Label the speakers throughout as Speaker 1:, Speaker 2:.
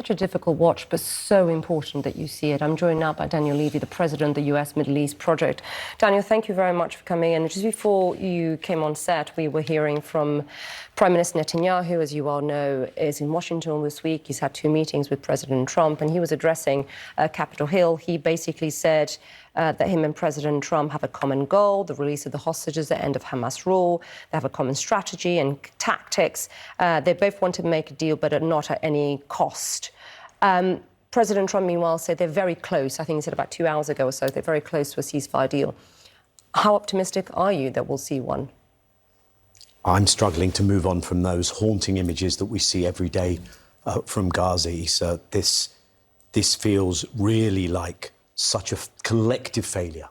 Speaker 1: Such a difficult watch, but so important that you see it. I'm joined now by Daniel Levy, the president of the US Middle East Project. Daniel, thank you very much for coming in. Just before you came on set, we were hearing from Prime Minister Netanyahu, as you all know, is in Washington this week. He's had 2 meetings with President Trump, and he was addressing Capitol Hill. He basically said that him and President Trump have a common goal, the release of the hostages, the end of Hamas rule. They have a common strategy and tactics. They both want to make a deal, but not at any cost. President Trump, meanwhile, said they're very close. I think he said about 2 hours ago or so, they're very close to a ceasefire deal. How optimistic are you that we'll see one?
Speaker 2: I'm struggling to move on from those haunting images that we see every day from Gaza. So this feels really like such a collective failure,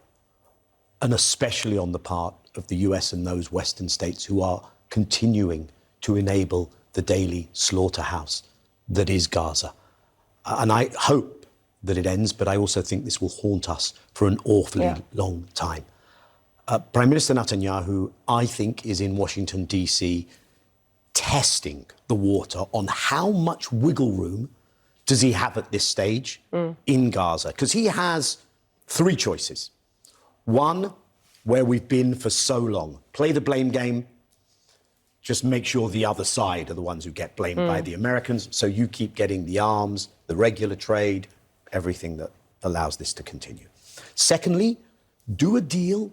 Speaker 2: and especially on the part of the US and those Western states who are continuing to enable the daily slaughterhouse that is Gaza. And I hope that it ends, but I also think this will haunt us for an awfully long time. Prime Minister Netanyahu, I think, is in Washington, D.C., testing the water on how much wiggle room does he have at this stage in Gaza? Because he has 3 choices. One, where we've been for so long. Play the blame game. Just make sure the other side are the ones who get blamed by the Americans, so you keep getting the arms, the regular trade, everything that allows this to continue. Secondly, do a deal,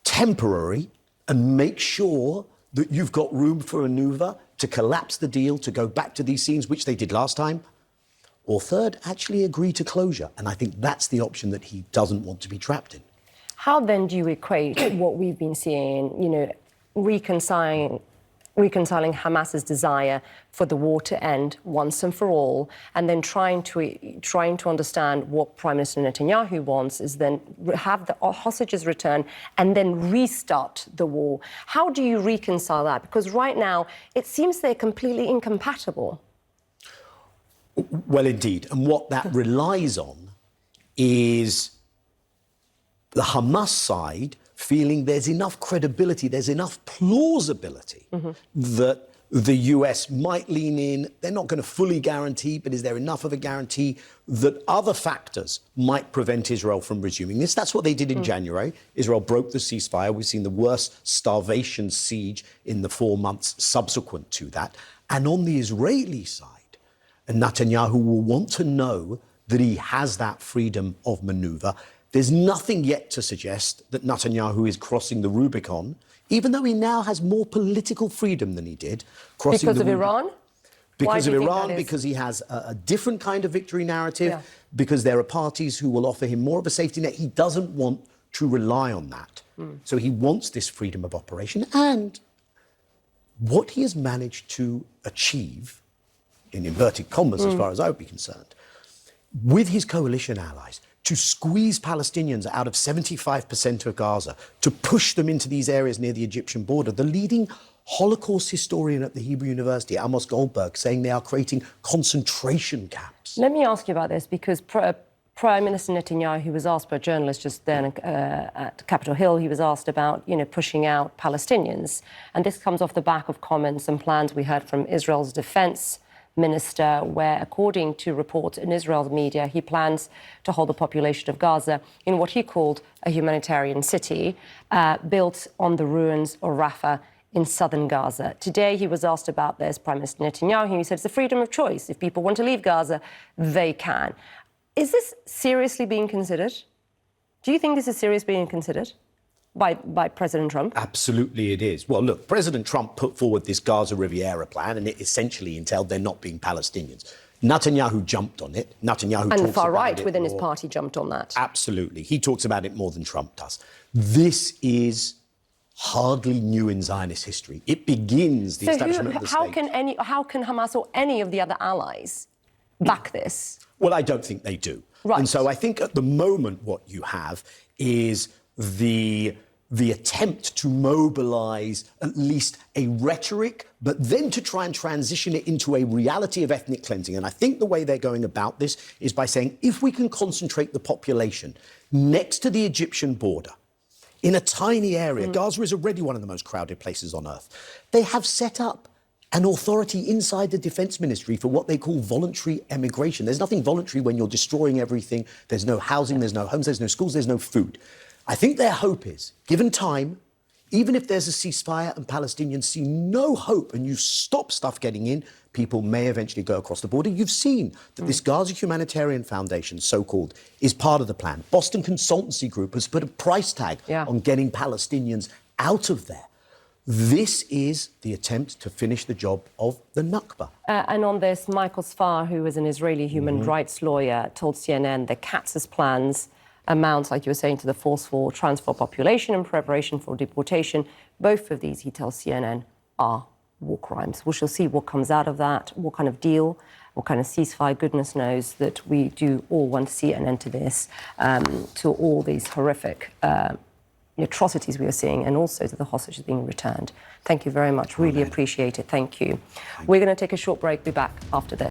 Speaker 2: temporary, and make sure that you've got room for maneuver to collapse the deal, to go back to these scenes, which they did last time. Or third, actually agree to closure. And I think that's the option that he doesn't want to be trapped in.
Speaker 1: How then do you equate what we've been seeing, reconciling Hamas's desire for the war to end once and for all, and then trying to understand what Prime Minister Netanyahu wants is then have the hostages return and then restart the war. How do you reconcile that? Because right now it seems they're completely incompatible.
Speaker 2: Well, indeed. And what that relies on is the Hamas side feeling there's enough credibility, there's enough plausibility that the US might lean in. They're not going to fully guarantee, but is there enough of a guarantee that other factors might prevent Israel from resuming this? That's what they did in January. Israel broke the ceasefire. We've seen the worst starvation siege in the 4 months subsequent to that. And on the Israeli side, Netanyahu will want to know that he has that freedom of maneuver. There's nothing yet to suggest that Netanyahu is crossing the Rubicon, even though he now has more political freedom than he did.
Speaker 1: Because of Iran?
Speaker 2: Because of Iran, because he has a different kind of victory narrative, because there are parties who will offer him more of a safety net. He doesn't want to rely on that. So he wants this freedom of operation. And what he has managed to achieve, in inverted commas as far as I would be concerned, with his coalition allies, to squeeze Palestinians out of 75% of Gaza, to push them into these areas near the Egyptian border. The leading Holocaust historian at the Hebrew University, Amos Goldberg, saying they are creating concentration camps.
Speaker 1: Let me ask you about this, because Prime Minister Netanyahu was asked by a journalist just then at Capitol Hill, he was asked about, pushing out Palestinians. And this comes off the back of comments and plans we heard from Israel's defense minister, where, according to reports in Israel's media, he plans to hold the population of Gaza in what he called a humanitarian city built on the ruins of Rafah in southern Gaza. Today, he was asked about this, Prime Minister Netanyahu. He said it's the freedom of choice. If people want to leave Gaza, they can. Is this seriously being considered? Do you think this is seriously being considered by President Trump?
Speaker 2: Absolutely it is. Well, look, President Trump put forward this Gaza Riviera plan, and it essentially entailed there not being Palestinians. Netanyahu jumped on it. Netanyahu
Speaker 1: and the far right within his party jumped on that.
Speaker 2: Absolutely. He talks about it more than Trump does. This is hardly new in Zionist history. It begins the establishment of the state.
Speaker 1: How can Hamas or any of the other allies back this?
Speaker 2: Well, I don't think they do.
Speaker 1: Right.
Speaker 2: And so I think at the moment what you have is the attempt to mobilize at least a rhetoric, but then to try and transition it into a reality of ethnic cleansing. And I think the way they're going about this is by saying, if we can concentrate the population next to the Egyptian border, in a tiny area, Gaza is already one of the most crowded places on earth, they have set up an authority inside the defense ministry for what they call voluntary emigration. There's nothing voluntary when you're destroying everything. There's no housing, there's no homes, there's no schools, there's no food. I think their hope is, given time, even if there's a ceasefire and Palestinians see no hope and you stop stuff getting in, people may eventually go across the border. You've seen that this Gaza Humanitarian Foundation, so-called, is part of the plan. Boston Consultancy Group has put a price tag on getting Palestinians out of there. This is the attempt to finish the job of the Nakba.
Speaker 1: And on this, Michael Sfar, who is an Israeli human rights lawyer, told CNN that Katz's plans amounts, like you were saying, to the forceful transfer of population and preparation for deportation. Both of these, he tells CNN, are war crimes. We shall see what comes out of that, what kind of deal, what kind of ceasefire. Goodness knows that we do all want to see an end to this, to all these horrific atrocities we are seeing, and also to the hostages being returned. Thank you very much. Really appreciate it. Thank you. We're going to take a short break. Be back after this.